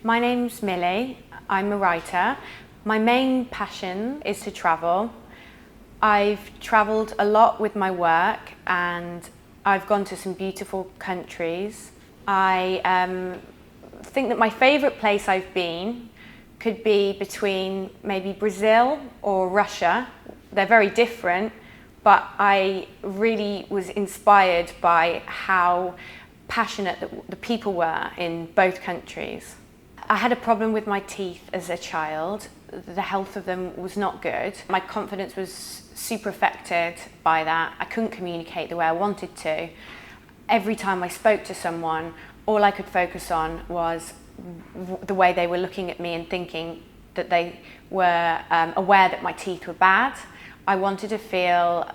My name's Millie. I'm a writer. My main passion is to travel. I've travelled a lot with my work and I've gone to some beautiful countries. I think that my favourite place I've been could be between maybe Brazil or Russia. They're very different, but I really was inspired by how passionate the people were in both countries. I had a problem with my teeth as a child. The health of them was not good. My confidence was super affected by that. I couldn't communicate the way I wanted to. Every time I spoke to someone, all I could focus on was the way they were looking at me and thinking that they were aware that my teeth were bad. I wanted to feel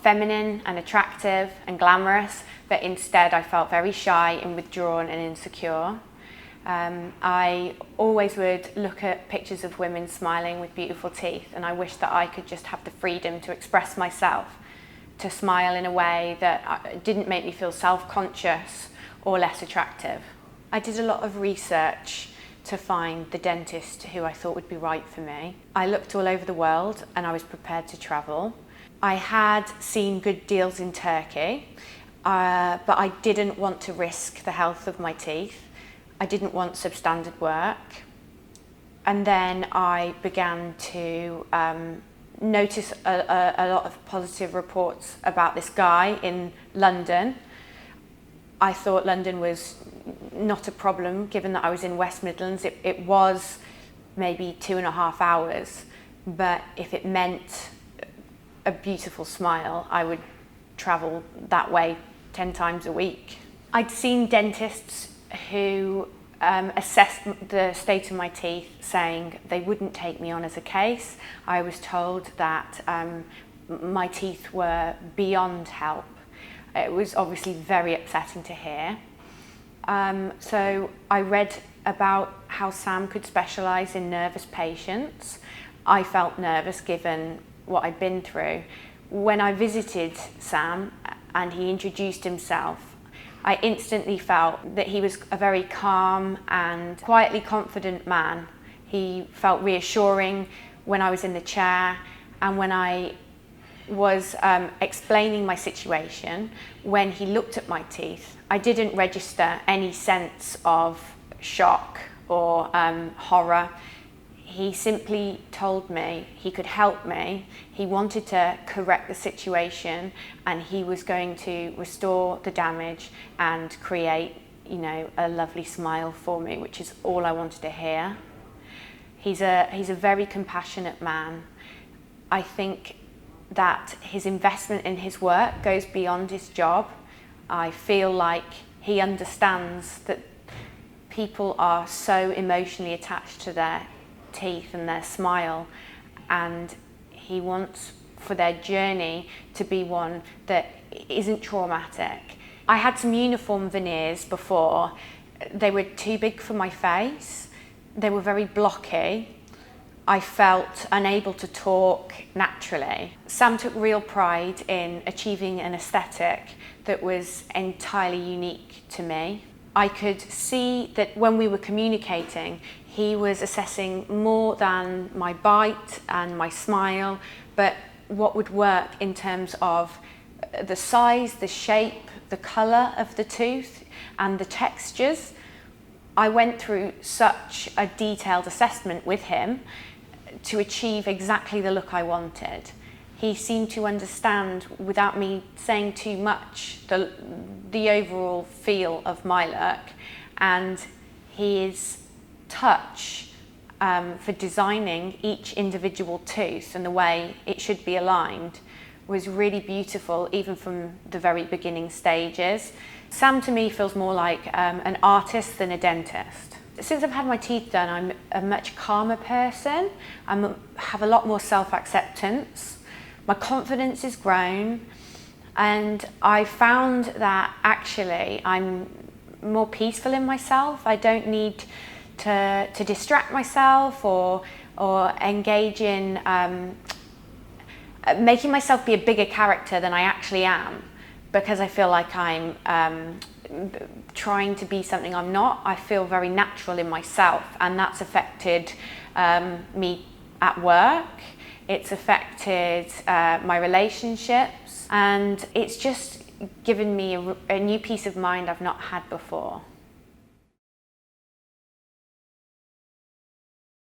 feminine and attractive and glamorous, but instead I felt very shy and withdrawn and insecure. I always would look at pictures of women smiling with beautiful teeth, and I wish that I could just have the freedom to express myself, to smile in a way that didn't make me feel self-conscious or less attractive. I did a lot of research to find the dentist who I thought would be right for me. I looked all over the world and I was prepared to travel. I had seen good deals in Turkey, but I didn't want to risk the health of my teeth. I didn't want substandard work. And then I began to notice a lot of positive reports about this guy in London. I thought London was not a problem, given that I was in West Midlands. It was maybe 2.5 hours, but if it meant a beautiful smile, I would travel that way 10 times a week. I'd seen dentists who assessed the state of my teeth, saying they wouldn't take me on as a case. I was told that my teeth were beyond help. It was obviously very upsetting to hear. So I read about how Sam could specialise in nervous patients. I felt nervous given what I'd been through. When I visited Sam and he introduced himself, I instantly felt that he was a very calm and quietly confident man. He felt reassuring when I was in the chair, and when I was explaining my situation, when he looked at my teeth, I didn't register any sense of shock or horror. He simply told me he could help me. He wanted to correct the situation, and he was going to restore the damage and create, a lovely smile for me, which is all I wanted to hear. He's a very compassionate man. I think that his investment in his work goes beyond his job. I feel like he understands that people are so emotionally attached to their teeth and their smile, and he wants for their journey to be one that isn't traumatic. I had some uniform veneers before. They were too big for my face. They were very blocky. I felt unable to talk naturally. Sam took real pride in achieving an aesthetic that was entirely unique to me. I could see that when we were communicating, he was assessing more than my bite and my smile, but what would work in terms of the size, the shape, the colour of the tooth and the textures. I went through such a detailed assessment with him to achieve exactly the look I wanted. He seemed to understand, without me saying too much, the overall feel of my look, and his touch for designing each individual tooth and the way it should be aligned was really beautiful, even from the very beginning stages. Sam to me feels more like an artist than a dentist. Since I've had my teeth done, I'm a much calmer person. I have a lot more self-acceptance. My confidence has grown, and I found that actually I'm more peaceful in myself. I don't need to distract myself or engage in making myself be a bigger character than I actually am, because I feel like I'm trying to be something I'm not. I feel very natural in myself, and that's affected me at work. It's affected my relationships, and it's just given me a new peace of mind I've not had before.